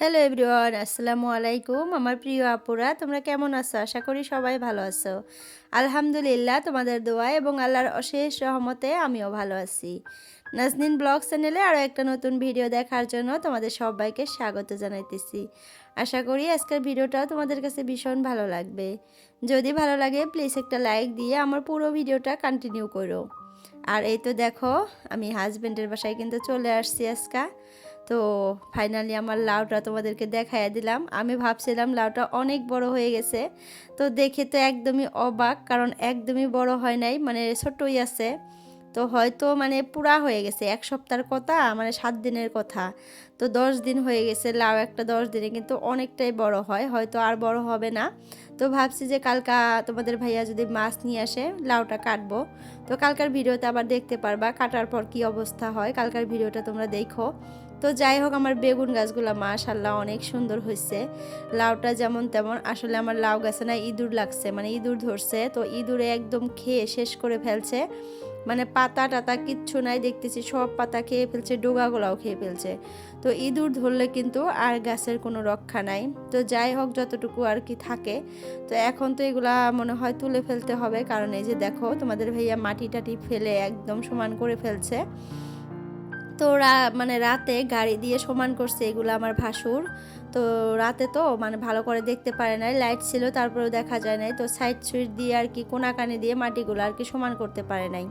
Hello everyone, আসসালামু আলাইকুম। আমার প্রিয় আপুরা, তোমরা কেমন আছো? আশা করি সবাই ভালো আছো। আলহামদুলিল্লাহ, তোমাদের দোয়া এবং আল্লাহর অশেষ রহমতে আমিও ভালো আছি। নাজনীন ব্লগ চ্যানেলে আরও একটা নতুন ভিডিও দেখার জন্য তোমাদের সবাইকে স্বাগত জানাইতেছি। আশা করি আজকের ভিডিওটাও তোমাদের কাছে ভীষণ ভালো লাগবে। যদি ভালো লাগে প্লিজ একটা লাইক দিয়ে আমার পুরো ভিডিওটা কন্টিনিউ করো। আর এই তো দেখো, আমি হাজব্যান্ডের বাসায় কিন্তু চলে আসছি আজকে। তো ফাইনালি আমার লাউটা তোমাদেরকে দেখাইয়া দিলাম। আমি ভাবছিলাম লাউটা অনেক বড় হয়ে গেছে, তো দেখে তো একদমই অবাক, কারণ একদমই বড় হয় নাই, মানে ছোটই আছে। তো হয়তো মানে পুরা হয়ে গেছে, এক সপ্তাহের কথা, মানে 7 দিনের কথা। তো 10 দিন হয়ে গেছে। লাউ একটা 10 দিনে কিন্তু অনেকটাই বড় হয়, হয়তো আর বড় হবে না। তো ভাবছি যে কালকা তোমাদের ভাইয়া যদি মাছ নিয়ে আসে লাউটা কাটবো। তো কালকার ভিডিওতে আবার দেখতে পারবা কাটার পর কি অবস্থা হয়, কালকার ভিডিওটা তোমরা দেখো। তো যাই হোক, আমার বেগুন গাছগুলো মাশাল্লাহ অনেক সুন্দর হয়েছে। লাউটা যেমন তেমন, আসলে আমার লাউ গাছে না ইঁদুর লাগছে, মানে ইঁদুর ধরছে, তো ইঁদুরে একদম খেয়ে শেষ করে ফেলছে। মানে পাতা টাতা কিচ্ছু নাই, দেখতেছি সব পাতা খেয়ে ফেলছে, ডোগাগুলাও খেয়ে ফেলছে। তো ইঁদুর ধরলে কিন্তু আর গাছের কোনো রক্ষা নাই। তো যাই হোক, যতটুকু আর কি থাকে। তো এখন তো এগুলা মনে হয় তুলে ফেলতে হবে, কারণ এই যে দেখো তোমাদের ভাইয়া মাটি টাটি ফেলে একদম সমান করে ফেলছে। তো মানে রাতে গাড়ি দিয়ে সমান করছে এগুলো আমার ভাসুর। তো রাতে তো মানে ভালো করে দেখতে পারে নাই, লাইট ছিল তারপরেও দেখা যায় নাই, তো সাইড সুইচ দিয়ে আর কি কোনাকানি দিয়ে মাটিগুলো আর কি সমান করতে পারে নাই।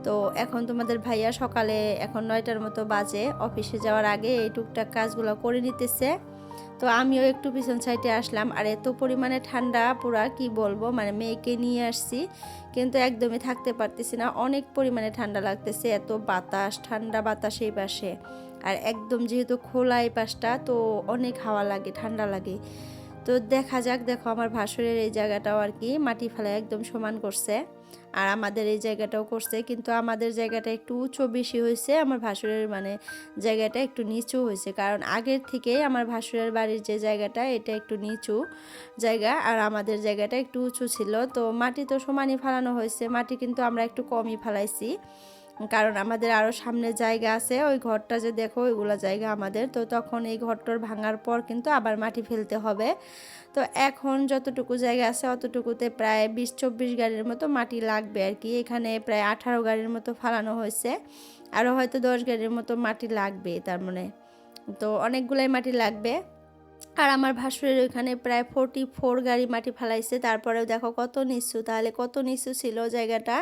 তো এখন তোমাদের ভাইয়া সকালে এখন 9টার মতো বাজে, অফিসে যাওয়ার আগে এই টুকটাক কাজগুলো করে নিতেছে। তো আমিও একটু পিছন সাইডে আসলাম। আর এত পরিমাণে ঠান্ডা, পুরা কি বলবো, মানে মেয়েকে নিয়ে আসছি কিন্তু একদমই থাকতে পারতেছি না, অনেক পরিমাণে ঠান্ডা লাগতেছে, এত বাতাস, ঠান্ডা বাতাস এই পাশে। আর একদম যেহেতু খোলা এই পাশটা, তো অনেক হাওয়া লাগে, ঠান্ডা লাগে। তো দেখা যাক, দেখো আমার ভাসুরের এই জায়গাটাও আর কি মাটি ফেলা একদম সমান করছে। আর আমাদের এই জায়গাটাও করছে, কিন্তু আমাদের জায়গাটা একটু উঁচু বেশি হয়েছে, আমার ভাসুরের মানে জায়গাটা একটু নিচু হয়েছে, কারণ আগের থেকে আমার ভাসুরের বাড়ির যে জায়গাটা এটা একটু নিচু জায়গা, আর আমাদের জায়গাটা একটু উঁচু ছিল। তো মাটি তো সমানই ফেলানো হয়েছে, মাটি কিন্তু আমরা একটু কমই ফেলাইছি, কারণ আমাদের আরও সামনে জায়গা আছে, ওই ঘরটা যে দেখো ওইগুলো জায়গা আমাদের। তো তখন এই ঘরটার ভাঙার পর কিন্তু আবার মাটি ফেলতে হবে। তো এখন যতটুকু জায়গা আছে অতটুকুতে প্রায় 20-24 গাড়ির মতো মাটি লাগবে আর কি। এখানে প্রায় 18 গাড়ির মতো ফালানো হয়েছে, আরও হয়তো 10 গাড়ির মতো মাটি লাগবে, তার মানে তো অনেকগুলাই মাটি লাগবে। আর আমার ভাসুরের ওইখানে প্রায় 44 গাড়ি মাটি ফালাইছে, তারপরেও দেখো কত নিচু, তাহলে কত নিচু ছিল জায়গাটা।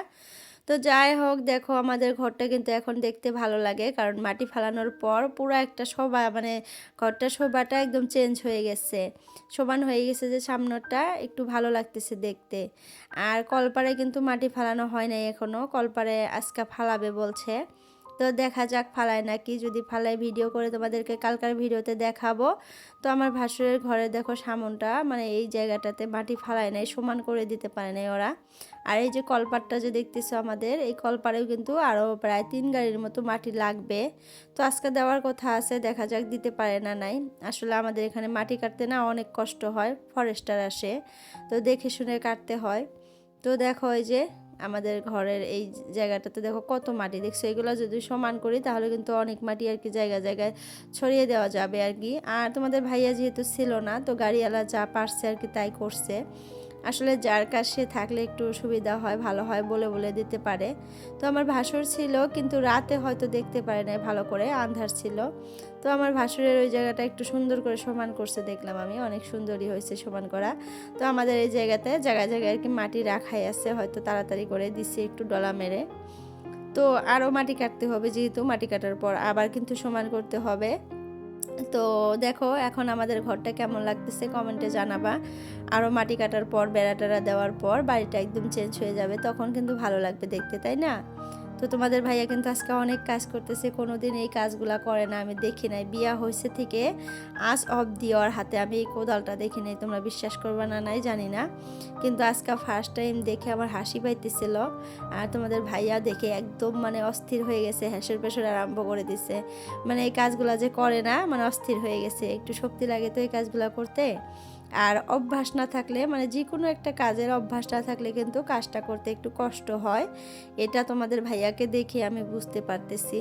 তো যাই হোক, দেখো আমাদের ঘরটা কিন্তু এখন দেখতে ভালো লাগে, কারণ মাটি ফালানোর পর পুরো একটা শোভা, মানে ঘরটা শোভাটা একদম চেঞ্জ হয়ে গেছে, সমান হয়ে গেছে, যে সামনেটা একটু ভালো লাগতেছে দেখতে। আর কলপারে কিন্তু মাটি ফালানো হয় নাই এখনও, কলপারে আজকে ফালাবে বলছে। তো দেখা যাক ফালায় নাকি, যদি ফালায় ভিডিও করে তোমাদেরকে কালকার ভিডিওতে দেখাবো। তো আমার ভাসুরের ঘরে দেখো সামনটা, মানে এই জায়গাটাতে মাটি ফালায় নাই, সমান করে দিতে পারে নাই ওরা। আর এই যে কলপারটা যে দেখতেছো আমাদের, এই কলপারেও কিন্তু আরও প্রায় 3 গাড়ির মতো মাটি লাগবে। তো আজকে দেওয়ার কথা আছে, দেখা যাক দিতে পারে না নাই। আসলে আমাদের এখানে মাটি কাটতে না অনেক কষ্ট হয়, ফরেস্টার আসে, তো দেখে শুনে কাটতে হয়। তো দেখো এই যে আমাদের ঘরের এই জায়গাটাতে দেখো কত মাটি, দেখছো, এগুলো যদি সমান করি তাহলে কিন্তু অনেক মাটি আর কি জায়গায় জায়গায় ছড়িয়ে দেওয়া যাবে আর কি। আর তোমাদের ভাইয়া যেহেতু ছিল না, তো গাড়িওয়ালা যা পারছে আর কি তাই করছে। আসলে যার কাজ সে থাকলে একটু সুবিধা হয়, ভালো হয়, বলে বলে দিতে পারে। তো আমার ভাসুর ছিল, কিন্তু রাতে হয়তো দেখতে পারে না ভালো করে, আন্ধার ছিল। তো আমার ভাসুরের ওই জায়গাটা একটু সুন্দর করে সমান করছে, দেখলাম আমি, অনেক সুন্দরই হয়েছে সমান করা। তো আমাদের এই জায়গাতে জায়গায় জায়গায় আর কি মাটি রাখাই আছে, হয়তো তাড়াতাড়ি করে দিচ্ছে একটু ডলা মেরে। তো আরও মাটি কাটতে হবে, যেহেতু মাটি কাটার পর আবার কিন্তু সমান করতে হবে। তো দেখো এখন আমাদের ঘরটা কেমন লাগতেছে কমেন্টে জানাবা। আরও মাটি কাটার পর, বেড়া টেরা দেওয়ার পর বাড়িটা একদম চেঞ্জ হয়ে যাবে, তখন কিন্তু ভালো লাগবে দেখতে, তাই না? তো তোমাদের ভাইয়া কিন্তু আজকে অনেক কাজ করতেছে, কোনোদিন এই কাজগুলা করে না, আমি দেখি নাই, বিয়া হয়েছে থেকে আজ অবধি ওর হাতে আমি এই কোদালটা দেখি নাই, তোমরা বিশ্বাস করবে না নাই জানি না, কিন্তু আজকে ফার্স্ট টাইম দেখে আমার হাসি পাইতেছিল। আর তোমাদের ভাইয়া দেখে একদম মানে অস্থির হয়ে গেছে, হেসের পেশর আরম্ভ করে দিছে, মানে এই কাজগুলা যে করে না, মানে অস্থির হয়ে গেছে, একটু শক্তি লাগে তো এই কাজগুলা করতে। আর অভ্যাস না থাকলে মানে যে কোনো একটা কাজের অভ্যাস না থাকলে কিন্তু কাজটা করতে একটু কষ্ট হয়। এটা তোমাদের ভাইয়াকে দেখে আমি বুঝতে পারতেছি।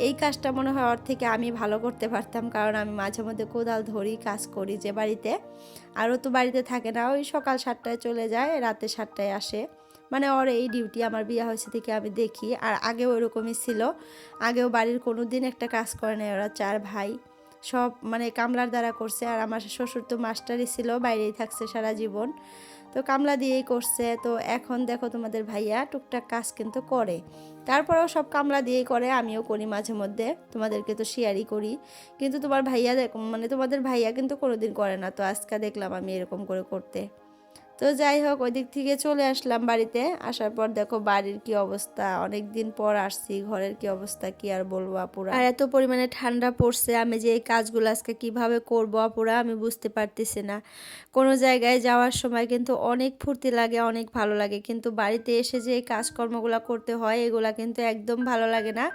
এই কাজটা মনে হয় ওর থেকে আমি ভালো করতে পারতাম, কারণ আমি মাঝে মধ্যে কোদাল ধরি, কাজ করি যে বাড়িতে। আরও তো বাড়িতে থাকে না, ওই সকাল 7টায় চলে যায়, রাতে 7টায় আসে। মানে ওর এই ডিউটি আমার বিয়ে হয়েছে থেকে আমি দেখি। আর আগেও ওরকমই ছিল, আগেও বাড়ির কোনো দিন একটা কাজ করে না। ওরা 4 ভাই সব মানে কামলার দ্বারা করছে। আর আমার শ্বশুর তো মাস্টারই ছিল, বাইরেই থাকছে সারা জীবন, তো কামলা দিয়েই করছে। তো এখন দেখো তোমাদের ভাইয়া টুকটাক কাজ কিন্তু করে, তারপরেও সব কামলা দিয়েই করে, আমিও করি মাঝে মধ্যে, তোমাদেরকে তো শেয়ারই করি। কিন্তু তোমার ভাইয়া মানে তোমাদের ভাইয়া কিন্তু কোনোদিন করে না, তো আজকে দেখলাম আমি এরকম করে করতে। তো যাই হোক, ওই দিক থেকে চলে আসলাম বাড়িতে। আসার পর দেখো বাড়ির কি অবস্থা, অনেক দিন পর আসছি, ঘরের কি অবস্থা কি আর বলবো আপুরা। আর এত পরিমাণে ঠান্ডা পড়ছে, আমি যে এই কাজগুলো আজকে কিভাবে করবো আপুরা আমি বুঝতে পারতেছি না। কোনো জায়গায় যাওয়ার সময় কিন্তু অনেক ফুর্তি লাগে, অনেক ভালো লাগে, কিন্তু বাড়িতে এসে যে এই কাজকর্মগুলো করতে হয় এগুলা কিন্তু একদম ভালো লাগে না।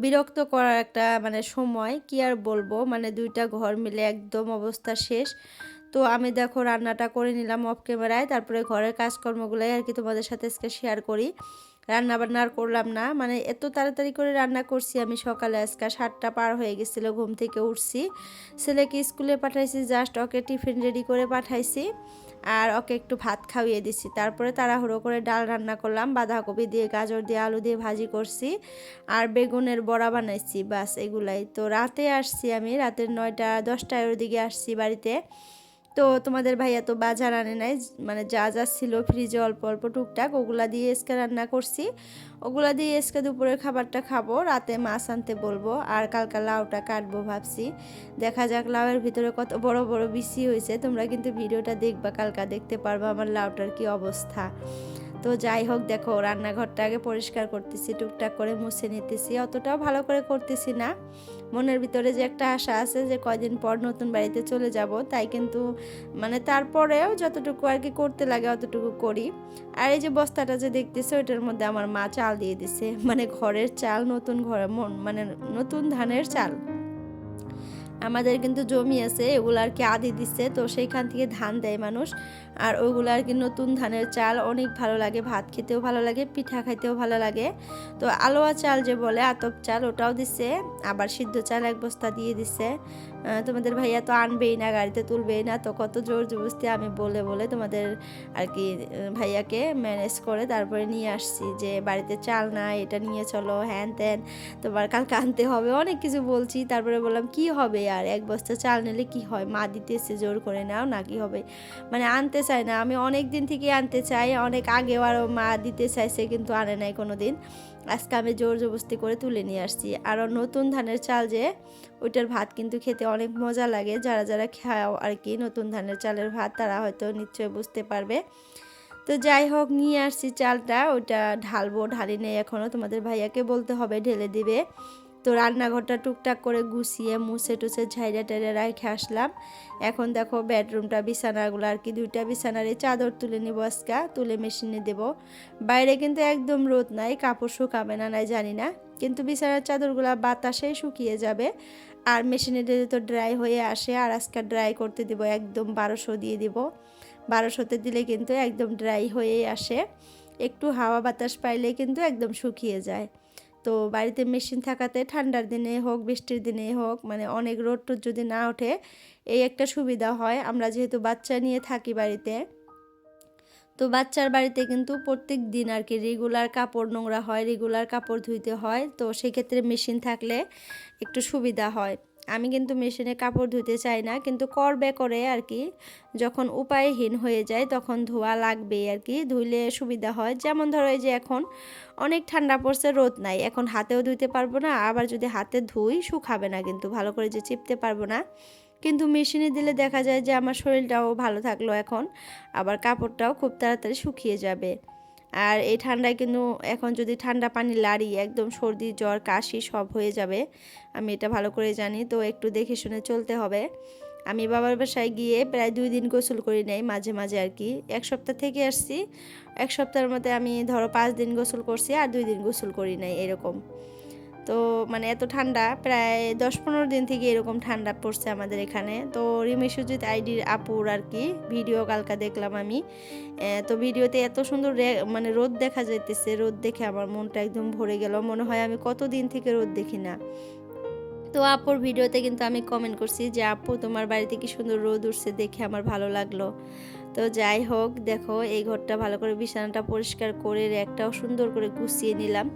বিরক্ত করার একটা মানে সময় কি আর বলবো, মানে দুইটা ঘর মিলে একদম অবস্থা শেষ। তো আমি দেখো রান্নাটা করে নিলাম অফ ক্যামেরায়, তারপরে ঘরের কাজকর্মগুলোই আর কি তোমাদের সাথে আজকে শেয়ার করি। রান্না বান্না আর করলাম না, মানে এত তাড়াতাড়ি করে রান্না করছি আমি সকালে, আজকে 7টা পার হয়ে গেছিলো, ঘুম থেকে উঠছি, ছেলেকে স্কুলে পাঠাইছি, জাস্ট ওকে টিফিন রেডি করে পাঠাইছি আর ওকে একটু ভাত খাইয়ে দিছি। তারপরে তাড়াহুড়ো করে ডাল রান্না করলাম, বাঁধাকপি দিয়ে, গাজর দিয়ে, আলু দিয়ে ভাজি করছি আর বেগুনের বড়া বানাইছি, বাস এগুলাই। তো রাতে আসছি আমি, রাতের 9টা 10টার দিকে আসছি বাড়িতে। তো তোমাদের ভাইয়া তো বাজার আনে নাই, মানে যা যা ছিল ফ্রিজে অল্প অল্প টুকটাক ওগুলা দিয়ে আজকে রান্না করছি, ওগুলা দিয়ে আজকে দুপুরের খাবারটা খাবো, রাতে মাছ আনতে বলবো। আর কালকে লাউটা কাটবো ভাবছি, দেখা যাক লাউয়ের ভিতরে কত বড় বড় বিচি হয়েছে। তোমরা কিন্তু ভিডিওটা দেখবা, কালকা দেখতে পারবা আমার লাউটার কি অবস্থা। তো যাই হোক, দেখো রান্নাঘরটা আগে পরিষ্কার করতেছি, টুকটাক করে মুছে নিতেছি, অতটাও ভালো করে করতেছি না। মনের ভিতরে যে একটা আশা আছে যে কয়দিন পর নতুন বাড়িতে চলে যাব, তাই কিন্তু মানে তারপরেও যতটুকু আর কি করতে লাগে অতটুকু করি। আর এই যে বস্তাটা যে দেখতেছে ওইটার মধ্যে আমার মা চাল দিয়ে দিছে, মানে ঘরের চাল, নতুন ঘরে মানে নতুন ধানের চাল। আমাদের কিন্তু জমি আছে, এগুলো আর কি আদি দিচ্ছে, তো সেইখান থেকে ধান দেয় মানুষ। আর ওইগুলো আর কি নতুন ধানের চাল, অনেক ভালো লাগে, ভাত খেতেও ভালো লাগে, পিঠা খাইতেও ভালো লাগে। তো আলোয়া চাল যে বলে, আতপ চাল, ওটাও দিচ্ছে, আবার সিদ্ধ চাল 1 বস্তা দিয়ে দিচ্ছে। তোমাদের ভাইয়া তো আনবেই না, গাড়িতে তুলবেই না, তো কত জোর জবরদস্তি আমি বলে বলে তোমাদের আর কি ভাইয়াকে ম্যানেজ করে তারপরে নিয়ে আসছি, যে বাড়িতে চাল না, এটা নিয়ে চলো, হ্যান ত্যান, তোমার কালকে আনতে হবে, অনেক কিছু বলছি। তারপরে বললাম কি হবে আর 1 বস্তা চাল নিলে কি হয়, মা দিতেছে জোর করে, নাও না কি হবে, মানে আনতে চাই না। আমি অনেক দিন থেকে আনতে চাই, অনেক আগেও আরও মা দিতে চাইছে, কিন্তু আনে নাই কোনো দিন। আজকে আমি জোর জবরদস্তি করে তুলে নিয়ে আসছি। আরও নতুন ধানের চাল যে, ওইটার ভাত কিন্তু খেতে অনেক মজা লাগে, যারা যারা খাও আর কি নতুন ধানের চালের ভাত, তারা হয়তো নিশ্চয়ই বুঝতে পারবে। তো যাই হোক, নিয়ে আসছি চালটা, ওইটা ঢালবো, ঢালি নেই এখনও, তোমাদের ভাইয়াকে বলতে হবে ঢেলে দিবে। তো রান্নাঘরটা টুকটাক করে গুছিয়ে মুছে টুছে ঝাইরা টাইরা রেখে আসলাম। এখন দেখো বেডরুমটা, বিছানাগুলো আর কি 2টা বিছানার এই চাদর তুলে নিব আজকে, তুলে মেশিনে দেব। বাইরে কিন্তু একদম রোদ নাই, কাপড় শুকাবে না নাই জানি না, কিন্তু বিছানার চাদরগুলো বাতাসে শুকিয়ে যাবে। আর মেশিনে দিলে তো ড্রাই হয়ে আসে, আর আজকে ড্রাই করতে দিব, একদম 1200 দিয়ে দিব। 1200-তে দিলে কিন্তু একদম ড্রাই হয়েই আসে, একটু হাওয়া বাতাস পাইলে কিন্তু একদম শুকিয়ে যায়। তো বাড়িতে মেশিন থাকাতে ঠান্ডার দিনে হোক বৃষ্টির দিনে হোক, মানে অনেক রোদ টোদ যদি না ওঠে, এই একটা সুবিধা হয়। আমরা যেহেতু বাচ্চা নিয়ে থাকি বাড়িতে, তো বাচ্চার বাড়িতে কিন্তু প্রত্যেক দিন আর কি রেগুলার কাপড় নোংরা হয়, রেগুলার কাপড় ধুইতে হয়, তো সেক্ষেত্রে মেশিন থাকলে একটু সুবিধা হয়। আমি কিন্তু মেশিনে কাপড় ধুতে চাই না, কিন্তু করবে করে আর কি, যখন উপায়হীন হয়ে যায় তখন ধোয়া লাগবেই আর কি, ধুইলে সুবিধা হয়। যেমন ধরো এই যে এখন অনেক ঠান্ডা পড়ছে, রোদ নাই, এখন হাতেও ধুইতে পারবো না, আবার যদি হাতে ধুই শুকাবে না, কিন্তু ভালো করে যে চিপতে পারবো না। কিন্তু মেশিনে দিলে দেখা যায় যে আমার শরীরটাও ভালো থাকলো এখন, আবার কাপড়টাও খুব তাড়াতাড়ি শুকিয়ে যাবে। আর এই ঠান্ডায় কিন্তু এখন যদি ঠান্ডা পানি লাড়ি, একদম সর্দি জ্বর কাশি সব হয়ে যাবে, আমি এটা ভালো করে জানি। তো একটু দেখে শুনে চলতে হবে। আমি বাবার বাসায় গিয়ে প্রায় 2 দিন গোসল করি নাই, মাঝে মাঝে আর কি, 1 সপ্তাহ থেকে আসছি, 1 সপ্তাহের মধ্যে আমি ধরো 5 দিন গোসল করছি, আর 2 দিন গোসল করি নাই এরকম। তো মানে এত ঠান্ডা, প্রায় 10-15 দিন থেকে এরকম ঠান্ডা পড়ছে আমাদের এখানে। তো রিমি সুজিত আইডির আপুর আর কি ভিডিও কালকা দেখলাম আমি। তো ভিডিওতে এত সুন্দর মানে রোদ দেখা যাইতেছে, রোদ দেখে আমার মনটা একদম ভরে গেল, মনে হয় আমি কতদিন থেকে রোদ দেখি না। তো আপুর ভিডিওতে কিন্তু আমি কমেন্ট করছি যে আপু তোমার বাড়িতে কি সুন্দর রোদ উঠছে, দেখে আমার ভালো লাগলো। তো যাই হোক, দেখো এই ঘরটা ভালো করে বিছানাটা পরিষ্কার করে র্যাকটাও সুন্দর করে গুছিয়ে নিলাম।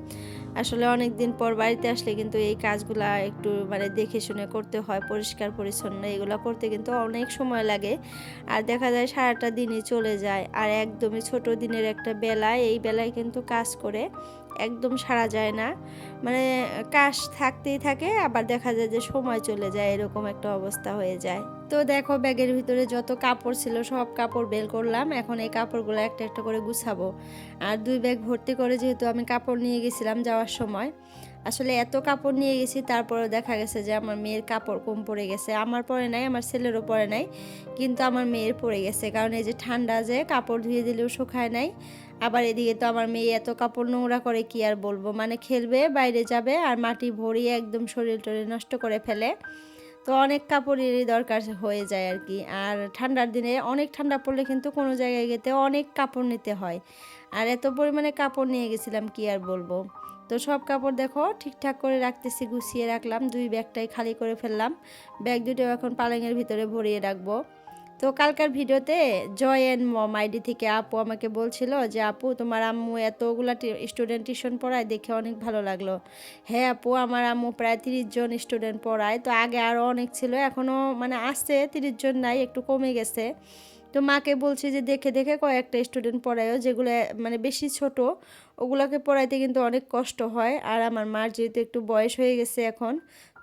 আসলে অনেক দিন পর বাড়িতে আসলে কিন্তু এই কাজগুলা একটু মানে দেখে শুনে করতে হয়, পরিষ্কার পরিচ্ছন্ন এগুলো করতে কিন্তু অনেক সময় লাগে। আর দেখা যায় সারাটা দিনই চলে যায়, আর একদমই ছোট দিনের একটা বেলায়, এই বেলায় কিন্তু কাজ করে একদম সারা যায় না, মানে কাজ থাকতেই থাকে, আবার দেখা যায় যে সময় চলে যায়, এরকম একটা অবস্থা হয়ে যায়। তো দেখো ব্যাগের ভিতরে যত কাপড় ছিল সব কাপড় বের করলাম, এখন এই কাপড়গুলো একটা একটা করে গুছাবো। আর 2 ব্যাগ ভর্তি করে যেহেতু আমি কাপড় নিয়ে গেছিলাম যাওয়ার সময়, আসলে এত কাপড় নিয়ে গেছি, তারপরেও দেখা গেছে যে আমার মেয়ের কাপড় কম পড়ে গেছে। আমার পরে নাই, আমার ছেলেরও পরে নাই, কিন্তু আমার মেয়ের পড়ে গেছে, কারণ এই যে ঠান্ডা, যে কাপড় ধুয়ে দিলেও শুকায় নাই। আবার এদিকে তো আমার মেয়ে এত কাপড় নোংরা করে কি আর বলবো, মানে খেলবে বাইরে যাবে আর মাটি ভরিয়ে একদম শরীর টরীর নষ্ট করে ফেলে। তো অনেক কাপড়েরই দরকার হয়ে যায় আর কি। আর ঠান্ডার দিনে অনেক ঠান্ডা পড়লে কিন্তু কোনো জায়গায় যেতে অনেক কাপড় নিতে হয়, আর এত পরিমাণে কাপড় নিয়ে গেছিলাম কি আর বলবো। তো সব কাপড় দেখো ঠিকঠাক করে রাখতেছি, গুছিয়ে রাখলাম, 2 ব্যাগটাই খালি করে ফেললাম। ব্যাগ দুটো এখন পালঙের ভিতরে ভরিয়ে রাখবো। তো কালকার ভিডিওতে জয় অ্যান্ড মম আইডি থেকে আপু আমাকে বলছিল যে আপু তোমার আম্মু এতগুলা স্টুডেন্ট টিউশন পড়ায়, দেখে অনেক ভালো লাগলো। হ্যাঁ আপু, আমার আম্মু প্রায় 30 জন স্টুডেন্ট পড়ায়। তো আগে আরও অনেক ছিল, এখনও মানে আসছে, 30 জন নাই, একটু কমে গেছে। তো মাকে বলছি যে দেখে দেখে কয়েকটা স্টুডেন্ট পড়ায়ও, যেগুলো মানে বেশি ছোট, ওগুলোকে পড়াইতে কিন্তু অনেক কষ্ট হয়। আর আমার মার যেহেতু একটু বয়স হয়ে গেছে এখন,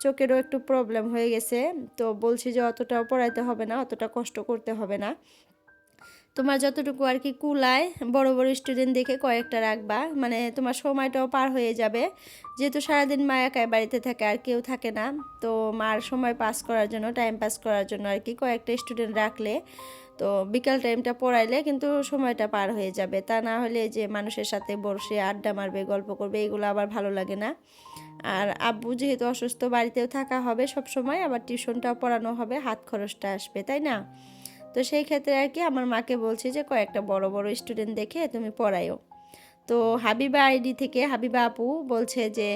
চোখেরও একটু প্রবলেম হয়ে গেছে, তো বলছি যে অতটাও পড়াইতে হবে না, অতটা কষ্ট করতে হবে না, তোমার যতটুকু আর কি কুলায় বড় বড় স্টুডেন্ট দেখে কয়েকটা রাখবা, মানে তোমার সময়টাও পার হয়ে যাবে, যেহেতু সারাদিন মা একাই বাড়িতে থাকে আর কেউ থাকে না। তো মার সময় পাস করার জন্য, টাইম পাস করার জন্য আর কি কয়েকটা স্টুডেন্ট রাখলে, তো বিকাল টাইমটা পড়াইলে কিন্তু সময়টা পার হয়ে যাবে। তা না হলে যে মানুষের সাথে বসে আড্ডা মারবে, গল্প করবে, এগুলো আবার ভালো লাগে না। আর আব্বু যেহেতু অসুস্থ, বাড়িতেও থাকা হবে সব সময়, আবার টিউশনটাও পড়ানো হবে, হাত খরচটা আসবে, তাই না? তো সেই ক্ষেত্রে আর কি আমার মাকে বলছি যে কয়েকটা বড় বড় স্টুডেন্ট দেখে তুমি পড়াইও। তো হাবিবা আইডি থেকে হাবিবা আপু বলছে যে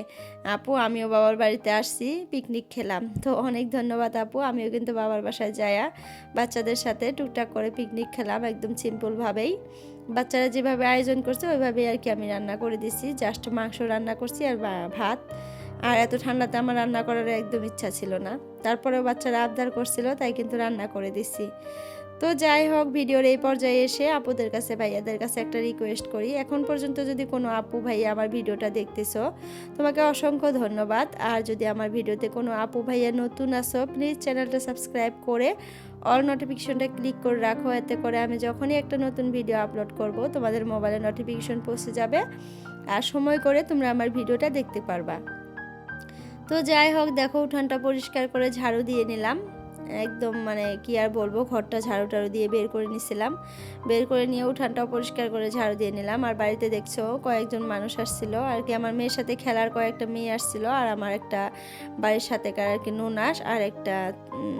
আপু আমিও বাবার বাড়িতে আসছি, পিকনিক খেলাম। তো অনেক ধন্যবাদ আপু, আমিও কিন্তু বাবার বাসায় যায়া বাচ্চাদের সাথে টুকটাক করে পিকনিক খেলাম, একদম সিম্পলভাবেই। বাচ্চারা যেভাবে আয়োজন করছে ওইভাবেই আর কি আমি রান্না করে দিছি, জাস্ট মাংস রান্না করছি আর ভাত। আর এত ঠান্ডাতে আমার রান্না করার একদম ইচ্ছা ছিল না, তারপরেও বাচ্চারা আবদার করছিল, তাই কিন্তু রান্না করে দিছি। তো যাই হোক, ভিডিওর এই পর্যায়ে এসে আপুদের কাছে, ভাইয়াদের কাছে একটা রিকোয়েস্ট করি, এখন পর্যন্ত যদি কোনো আপু ভাইয়া আমার ভিডিওটা দেখতেছো, তোমাকে অসংখ্য ধন্যবাদ। আর যদি আমার ভিডিওতে কোনো আপু ভাইয়া নতুন আসো, প্লিজ চ্যানেলটা সাবস্ক্রাইব করে অল নোটিফিকেশনটা ক্লিক করে রাখো, এতে করে আমি যখনই একটা নতুন ভিডিও আপলোড করব তোমাদের মোবাইলে নোটিফিকেশন পৌঁছে যাবে, আর সময় করে তোমরা আমার ভিডিওটা দেখতে পারবা। তো যাই হোক, দেখো উঠানটা পরিষ্কার করে ঝাড়ু দিয়ে নিলাম, একদম মানে কি আর বলবো, ঘরটা ঝাড়ু টাড়ু দিয়ে বের করে নিছিলাম, বের করে নিয়ে উঠানটাও পরিষ্কার করে ঝাড়ু দিয়ে নিলাম। আর বাড়িতে দেখছো কয়েকজন মানুষ আসছিল আর কি, আমার মেয়ের সাথে খেলার কয়েকটা মেয়ে আসছিল, আর আমার একটা বাড়ির সাথেকার আর কি ননাস, আর একটা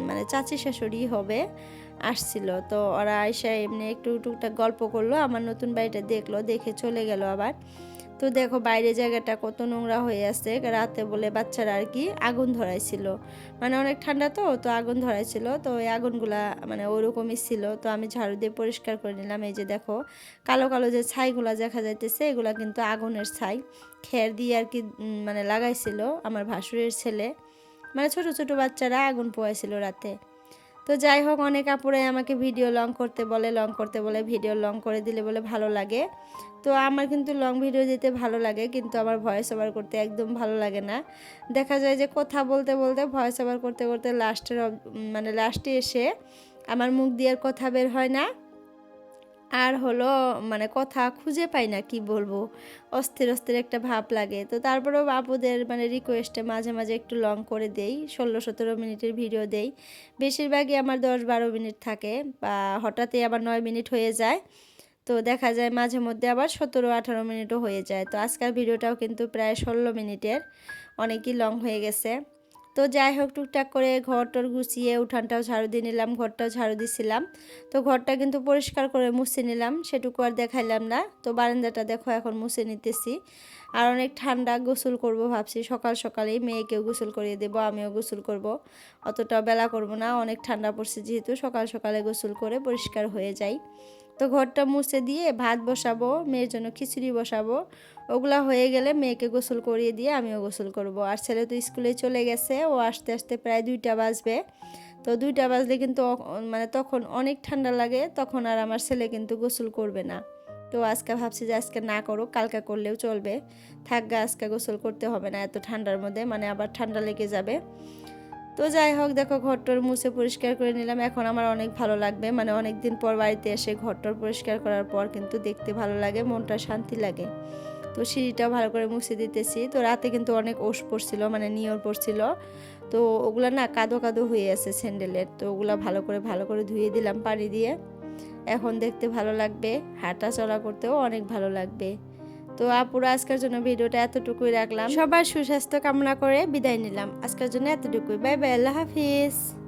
মানে চাচি শাশুড়ি হবে আসছিল। তো ওরা এসে এমনি একটু টুকটাক গল্প করলো, আমার নতুন বাড়িটা দেখলো, দেখে চলে গেল আবার। তো দেখো বাইরে জায়গাটা কত নোংরা হয়ে আছে, রাতে বলে বাচ্চারা আর কি আগুন ধরাইছিল, মানে অনেক ঠান্ডা তো তো আগুন ধরাইছিল, তো ওই আগুনগুলা মানে ওরকমই ছিল। তো আমি ঝাড়ু দিয়ে পরিষ্কার করে নিলাম। এই যে দেখো কালো কালো যে ছাইগুলা দেখা যাইতেছে, এগুলা কিন্তু আগুনের ছাই, খের দিয়ে আর কি মানে লাগাইছিল আমার ভাসুরের ছেলে, মানে ছোট ছোট বাচ্চারা আগুন পোয়াইছিল রাতে। তো যাই হোক, অনেক আপুরাই আমাকে ভিডিও লং করতে বলে, লং করতে বলে, ভিডিও লং করে দিলে বলে ভালো লাগে। তো আমার কিন্তু লং ভিডিও দিতে ভালো লাগে, কিন্তু আমার ভয়েস ওভার করতে একদম ভালো লাগে না। দেখা যায় যে কথা বলতে বলতে ভয়েস ওভার করতে করতে মানে লাস্টে এসে আমার মুখ দিয়ে আর কথা বের হয় না, আর হলো মানে কথা খুঁজে পাই না, কি বলবো, অস্থির অস্থির একটা ভাব লাগে। তো তারপরেও আপুদের মানে রিকোয়েস্টে মাঝে মাঝে একটু লং করে দেই, 16-17 মিনিটের ভিডিও দেই, বেশিরভাগই আমার 10-12 মিনিট থাকে, বা হঠাৎই আবার 9 মিনিট হয়ে যায়। তো দেখা যায় মাঝে মধ্যে আবার 17-18 মিনিটও হয়ে যায়। তো আজকের ভিডিওটাও কিন্তু প্রায় 16 মিনিটের, অনেকই লং হয়ে গেছে। তো যাই হোক, টুকটাক করে ঘরটর গুছিয়ে উঠানটাও ঝাড়ু দিয়ে নিলাম, ঘরটাও ঝাড়ু দিছিলাম। তো ঘরটা কিন্তু পরিষ্কার করে মুছে নিলাম, সেটুকু আর দেখাইলাম না। তো বারান্দাটা দেখো এখন মুছে নিতেছি। আর অনেক ঠান্ডা, গোসল করব ভাবছি সকাল সকালেই, মেয়েকেও গোসল করিয়ে দেবো, আমিও গোসল করব। অতটা বেলা করব না, অনেক ঠান্ডা পড়ছে যেহেতু, সকাল সকালে গোসল করে পরিষ্কার হয়ে যায়। তো ঘরটা মুছে দিয়ে ভাত বসাবো, মেয়ের জন্য খিচুড়ি বসাবো। ওগুলা হয়ে গেলে মেয়েকে গোসল করিয়ে দিয়ে আমিও গোসল করব। আর ছেলে তো স্কুলে চলে গেছে, ও আসতে আসতে প্রায় 2টা বাজবে। তো 2টা বাজলে কিন্তু মানে তখন অনেক ঠান্ডা লাগে, তখন আর আমার ছেলে কিন্তু গোসল করবে না। তো আজকে ভাবছি যে আজকে না করো, কালকে করলেও চলবে, থাকবে, আজকে গোসল করতে হবে না এত ঠান্ডার মধ্যে, মানে আবার ঠান্ডা লেগে যাবে। তো যাই হোক, দেখো ঘরটর মুছে পরিষ্কার করে নিলাম। এখন আমার অনেক ভালো লাগবে, মানে অনেক দিন পর বাড়িতে এসে ঘরটর পরিষ্কার করার পর কিন্তু দেখতে ভালো লাগে, মনটা শান্তি লাগে। তো সিঁড়িটাও ভালো করে মুছে দিতেছি। তো রাতে কিন্তু অনেক ওশ পড়ছিল, মানে নিয়র পড়ছিল। তো ওগুলা না কাদো কাদো হয়ে আছে স্যান্ডেলের, তো ওগুলা ভালো করে ধুয়ে দিলাম পানি দিয়ে। এখন দেখতে ভালো লাগবে, হাঁটা চলা করতেও অনেক ভালো লাগবে। তো আপুরা, আজকের জন্য ভিডিওটা এতটুকুই রাখলাম। সবার সুস্বাস্থ্য কামনা করে বিদায় নিলাম। আজকের জন্য এতটুকুই। বাই বাই, আল্লাহ হাফিজ।